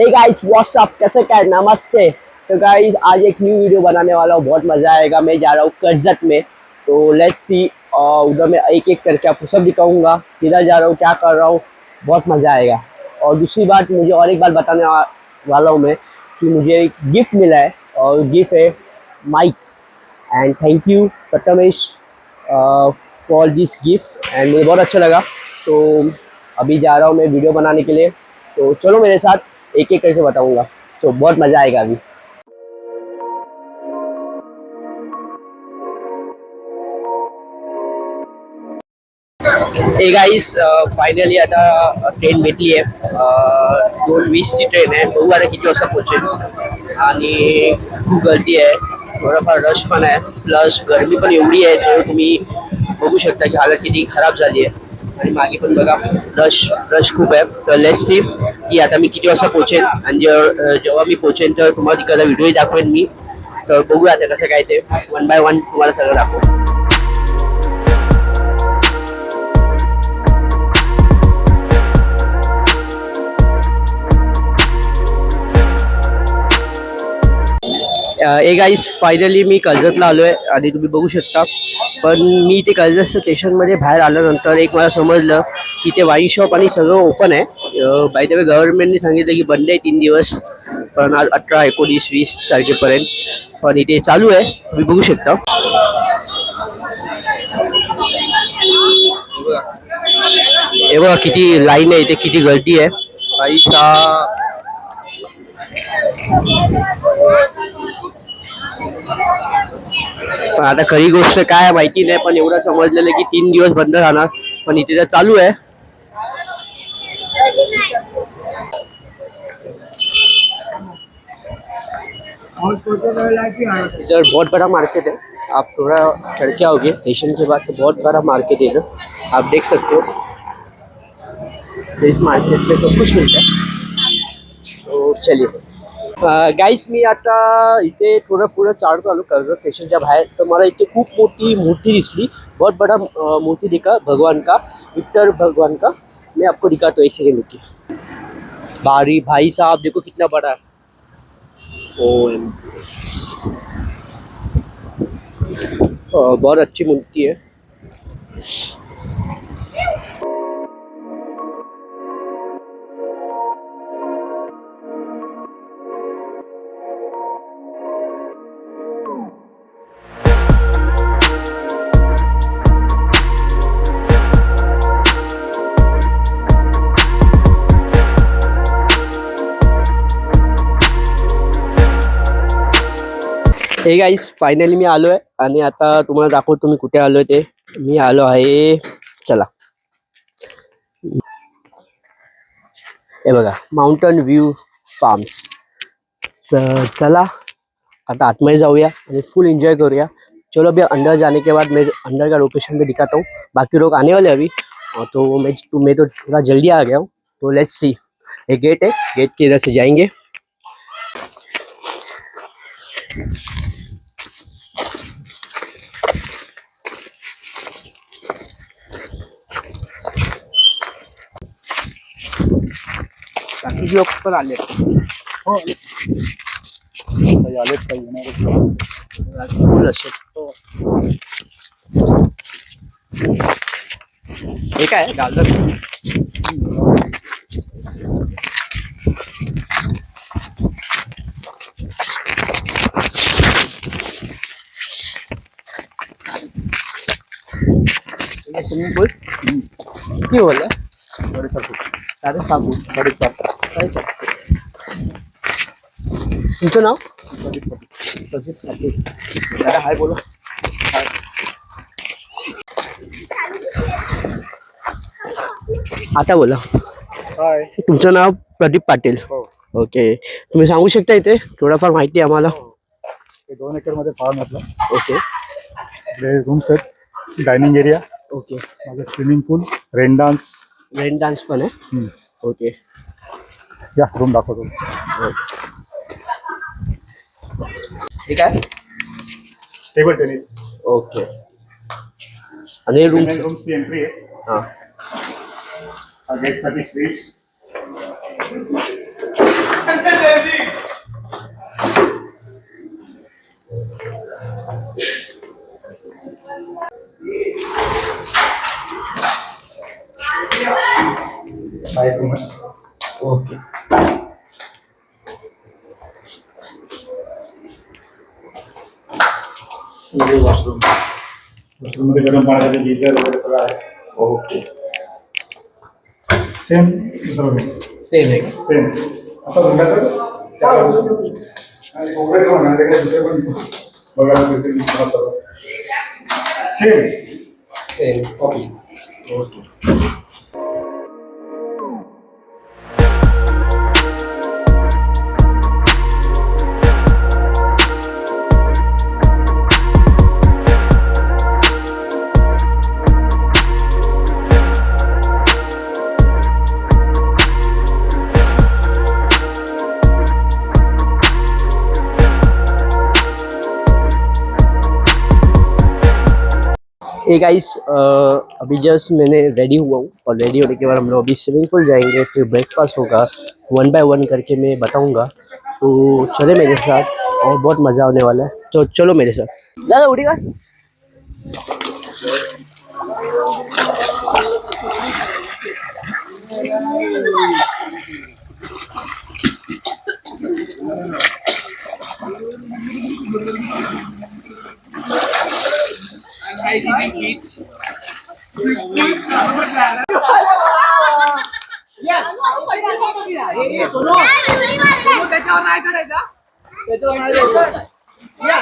Hey guys what's up, कैसे क्या है? नमस्ते। तो गाइस आज एक न्यू वीडियो बनाने वाला हूँ, बहुत मज़ा आएगा। मैं जा रहा हूँ कर्जत में, तो लेट्स सी। उधर मैं एक एक करके आपको सब दिखाऊंगा, किधर जा रहा हूँ, क्या कर रहा हूँ, बहुत मज़ा आएगा। और दूसरी बात, मुझे और एक बात बताने वाला हूँ मैं कि मुझे एक गिफ्ट मिला है, और गिफ्ट है mike. And thank you Prathamesh for this gift, and मुझे बहुत अच्छा लगा। तो अभी जा रहा हूँ मैं वीडियो बनाने के लिए, तो चलो मेरे साथ, एक एक करके बताऊंगा, तो बहुत मज़ा आएगा अभी। हे गाईस, फायनली आता ट्रेन भेटली आहे। 2:20ची ट्रेन आहे, बघू आता किती वाजता पोहोचेल। आणि खूप गर्दी आहे, थोडाफार रश पण आहे, प्लस गर्मी पण एवढी आहे, तर तुम्ही बघू शकता की हालत किती खराब झाली आहे। आणि मागे पण बघा, रश रश खूप आहे। तर लेट्स सी की आता मी किती वाजता पोहोचेन, आणि जेव्हा मी पोहोचेन तर तुम्हाला तिकडचा व्हिडिओही दाखवेन मी। तर बघूया आता कसं काय ते, वन बाय वन तुम्हाला सगळं दाखवू। ए गाईस, फायनली मी कर्जतला आलो आहे, आणि तुम्ही बघू शकता। पण मी ते कर्जत स्टेशनमध्ये बाहेर आल्यानंतर एक मला समजलं की ते वाईन शॉप आणि सगळं ओपन आहे। बाय द वे गव्हर्नमेंटने सांगितलं की बंद आहे 3 दिवस, पण आज 18, 19, 20 तारखेपर्यंत पण इथे चालू आहे, तुम्ही बघू शकता। हे बघा किती लाईन आहे इथे, किती गर्दी आहे पैसा। पण आता खरी गोष्ट काय माहिती नाही, पण एवढं समजलेलं की 3 दिवस बंद राहणार, पण इथे तर चालू आहे। इधर बहुत बड़ा मार्केट है, आप थोड़ा चढ़ के आओगे स्टेशन के बाद तो बहुत बड़ा मार्केट है इधर, आप देख सकते हो। तो इस मार्केट में सब कुछ मिलता है। तो चलिए गाईस, मी आता इथे थोडं पुढं चालत आलो कर्जत स्टेशनच्या बाहेर, तर मला इथे खूप मोठी मूर्ति दिसली, बहुत बड़ा मूर्ति दिखा भगवान का, विक्टर भगवान का। मैं आपको दिखाता हूँ, एक सेकेंड रुकिए। भारी भाई साहब देखो कितना बड़ा है। बहुत अच्छी मूर्ति है। हे गाईस, फायनली मी आलो आहे, आणि आता तुम्हाला दाखवतो मी कुठे आलो आहे ते। मी आलो आहे, चला हे बघा, माउंटन व्यू फार्म्स। चला आता आतमध्ये जाऊया आणि फुल एंजॉय करूया। चलो अभी अंदर जाने के बाद मैं अंदर का लोकेशन भी दिखाता हूँ, बाकी लोग आने वाले अभी। तो मैं तो थोड़ा जल्दी आ गया हूँ, तो लेट्स सी। एक गेट है, गेट की इधर से जाएंगे। बाकी लोग पण आले, हो आले हे काय गाजर। स्विमिंग पूल किती बोलला? 4.5 तुमचं नाव? दादा हाय बोला। आता बोला। हाय, तुमचं नाव? प्रदीप पाटील। ओके, तुम्ही सांगू शकता इथे थोडाफार माहिती आम्हाला? 2 एकर मध्ये फार्म आपला। ओके, रूम्स आहेत, डायनिंग एरिया, ओके, माझं स्विमिंग पूल, रेन डान्स पण आहे। ओके, या रूम दाखवतो। ठीक आहे, टेबल टेनिस। ओके, आणि रूमची एंट्री आहे। हां, गेट साठी स्पेस, वॉशरूम वॉशरूम मध्ये गरम पाण्याचे गीजर वगैरे सगळं आहे. ओके सेम दुसरं नाही. सेम आहे का? सेम आता म्हणलं तर त्या बाजूला आणि वगैरे होणार आहे दुसरे पण बघायला मिळतील सेम सेम ओके. ये गाइस अभी जस्ट मैंने रेडी हुआ हूँ और रेडी होने के बाद हम लोग अभी स्विमिंग पूल जाएंगे, फिर ब्रेकफास्ट होगा, 1 बाय 1 करके मैं बताऊंगा। तो चले मेरे साथ और बहुत मज़ा आने वाला है, तो चलो मेरे साथ। ज़्यादा उठेगा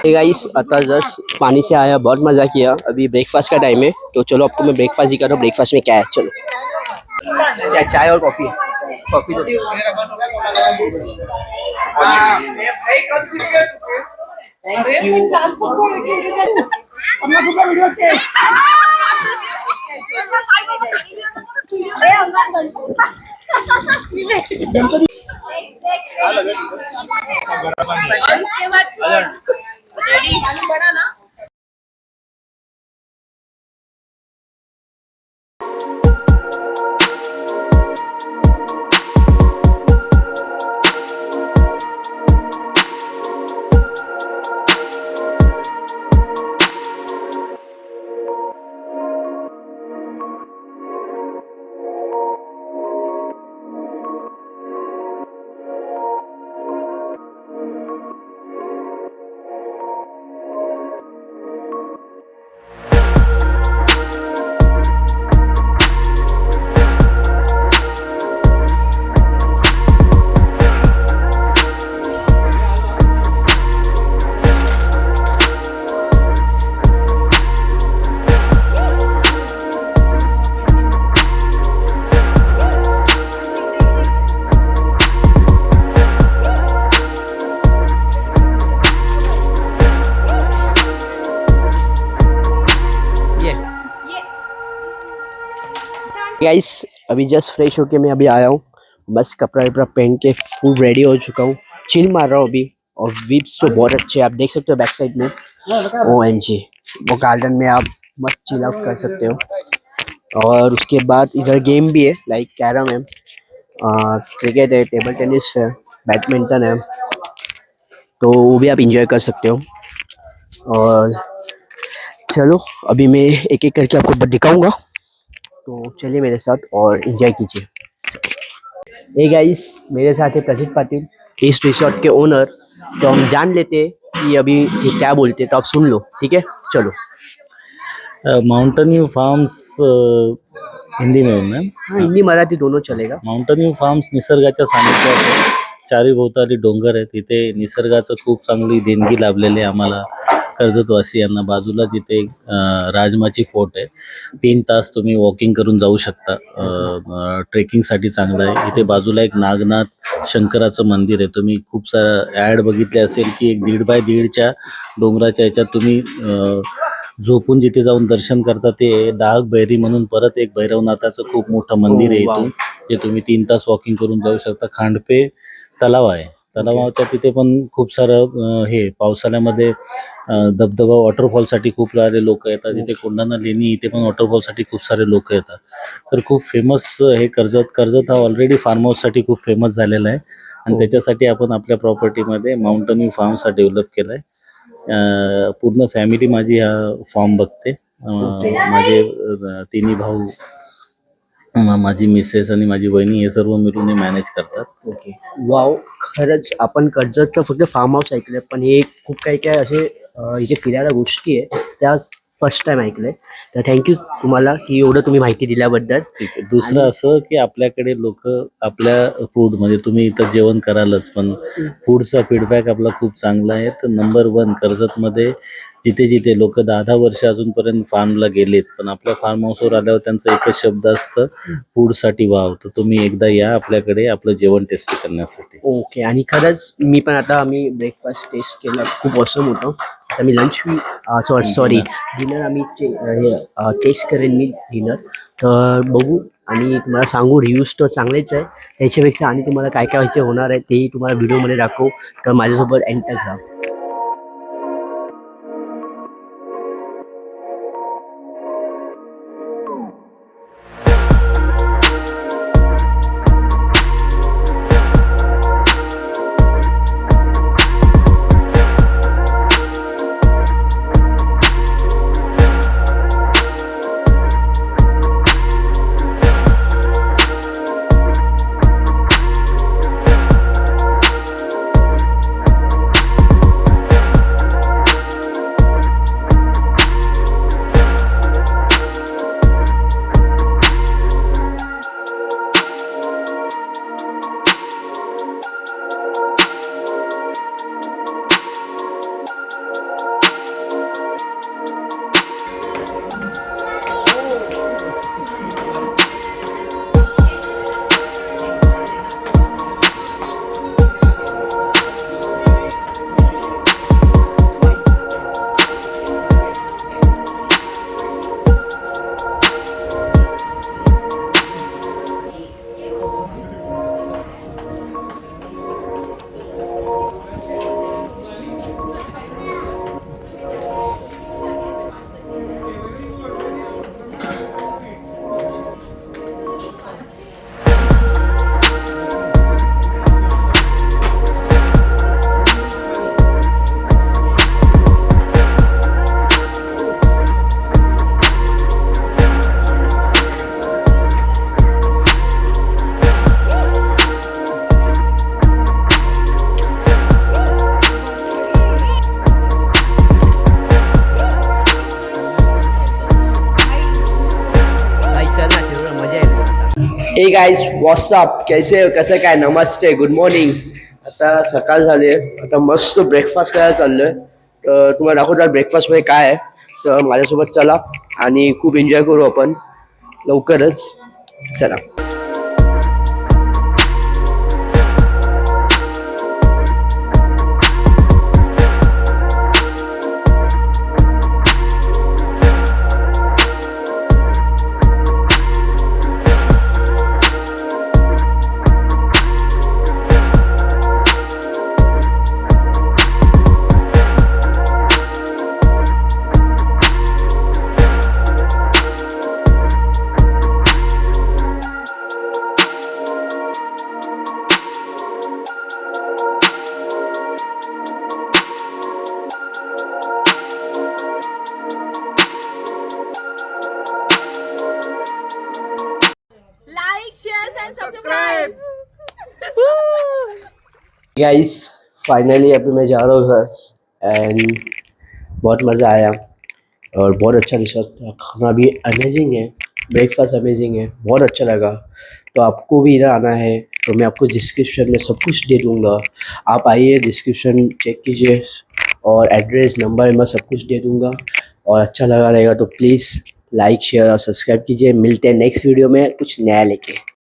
गाइस आता जस्ट पानी से आया, बहुत मज़ा किया। अभी ब्रेकफास्ट का टाइम है, तो चलो आपको मैं ब्रेकफास्ट ही कर रहा हूँ। ब्रेकफास्ट में क्या है, चलो। क्या चाय और कॉफ़ी? कॉफ़ी तो गाइस अभी जस्ट फ्रेश होके मैं अभी आया हूँ, बस कपड़ा वपड़ा पहन के फुल रेडी हो चुका हूँ, चिल मार रहा हूँ अभी। और व्यूज तो बहुत अच्छे हैं, आप देख सकते हो बैक साइड में। OMG, वो गार्डन में आप मस्त चिल आउट कर सकते हो। और उसके बाद इधर गेम भी है, लाइक कैरम है, क्रिकेट है, टेबल टेनिस है, बैडमिंटन है, तो वो भी आप इंजॉय कर सकते हो। और चलो अभी मैं एक एक करके आपको दिखाऊंगा, तो चलिए मेरे साथ और एंजॉय कीजिए। हे गाइस, मेरे साथ है प्रदीप पाटिल, इस रिसोर्ट के ओनर। तो हम जान लेते हैं कि अभी ये क्या बोलते हैं, तो आप सुन लो, ठीक है? चलो। माउंटेन व्यू फार्म्स हिंदी में मैम हाँ, हिंदी मराठी दोनों चलेगा। माउंटेन व्यू फार्म्स निसर्गाच्या सानिध्यात आहे. चारी भोवताली डोंगर आहे. तिथे निसर्गाचं खूप चांगली देणगी लाभलेली आहे आम्हाला कर्जतवासियांना. बाजूला तिथे एक राजमाची फोर्ट आहे. 3 तास तुम्ही वॉकिंग करून जाऊ शकता. ट्रेकिंगसाठी चांगलं आहे. इथे बाजूला एक नागनाथ शंकराचं मंदिर आहे. तुम्ही खूप सारा ॲड बघितले असेल की एक 1.5 बाय 1.5च्या डोंगराच्या याच्यात तुम्ही झोपून जिथे जाऊन दर्शन करता ते डाग बैरी म्हणून परत एक भैरवनाथाचं खूप मोठं मंदिर आहे इथून, जे तुम्ही 3 तास वॉकिंग करून जाऊ शकता. खांडपे तलाव आहे. तलावाच्या तिथे पण खूप सारं हे पावसाळ्यामध्ये धबधबा वॉटरफॉलसाठी खूप सारे लोक येतात. तिथे कोंढाणा लेणी, इथे पण वॉटरफॉलसाठी खूप सारे लोक येतात. तर खूप फेमस हे कर्जत हा ऑलरेडी फार्म हाऊससाठी खूप फेमस झालेला आहे आणि त्याच्यासाठी आपण आपल्या प्रॉपर्टीमध्ये माउंटन व्यू फार्म्स हा डेव्हलप केला आहे. पूर्ण फॅमिली माझी हा फॉर्म बघते. माझे तिन्ही भाऊ, माझी मिसेस आणि माझी वहिनी हे सर्व मिळून हे मॅनेज करतात. ओके, वाव, खरंच आपण कर्जतचं फक्त फार्म हाऊस ऐकलं, पण हे खूप काही काय असे इथे फिरायला गोष्टी आहे त्या फर्स्ट टाइम ऐकलंय. तर थँक्यू तुम्हाला की एवढं तुम्ही माहिती दिल्याबद्दल. ठीक आहे. दुसरं असं की आपल्याकडे लोक आपल्या फूड म्हणजे तुम्ही इथं जेवण करालच पण फूडचा फीडबॅक आपला खूप चांगला आहे. तर नंबर 1 कर्जतमध्ये जिथे जिथे लोक 10-10 वर्ष अजूनपर्यंत फार्मला गेलेत पण आपल्या फार्म हाऊसवर आल्यावर त्यांचं एकच शब्द असतं फूडसाठी वाव. तर तुम्ही एकदा या आपल्याकडे आपलं जेवण टेस्ट करण्यासाठी. ओके. आणि खरंच मी पण आता आम्ही ब्रेकफास्ट टेस्ट केला खूप ऑसम होतं. आता मी लंच सॉरी डिनर आम्ही टेस्ट करेन मी डिनर. तर बघू आणि तुम्हाला सांगू रिव्ह्यूज तर चांगलेच आहे. त्याच्यापेक्षा आणि तुम्हाला काय काय व्हायचे होणार आहे तेही तुम्हाला व्हिडिओमध्ये दाखवू. तर माझ्यासोबत एंटर राहा. ए गाईज व्हॉट्सअप कैसे हो कसं काय नमस्ते गुड मॉर्निंग. आता सकाळ झाली आहे. आता मस्त ब्रेकफास्ट करायला चाललो आहे. तर तुम्हाला दाखवतात ब्रेकफास्टमध्ये काय आहे. तर माझ्यासोबत चला आणि खूप एन्जॉय करू आपण लवकरच. चला. Like, share and subscribe. Guys finally अभी मैं जा रहा हूँ घर एंड बहुत मज़ा आया और बहुत अच्छा रिसर्च था. खाना भी अमेजिंग है. ब्रेकफास्ट अमेजिंग है. बहुत अच्छा लगा. तो आपको भी इधर आना है तो मैं आपको डिस्क्रिप्शन में सब कुछ दे दूँगा. आप आइए डिस्क्रिप्शन चेक कीजिए और एड्रेस नंबर मैं सब कुछ दे दूँगा. और अच्छा लगा रहेगा तो प्लीज़ लाइक शेयर और सब्सक्राइब कीजिए. मिलते हैं नेक्स्ट वीडियो में कुछ नया लेके.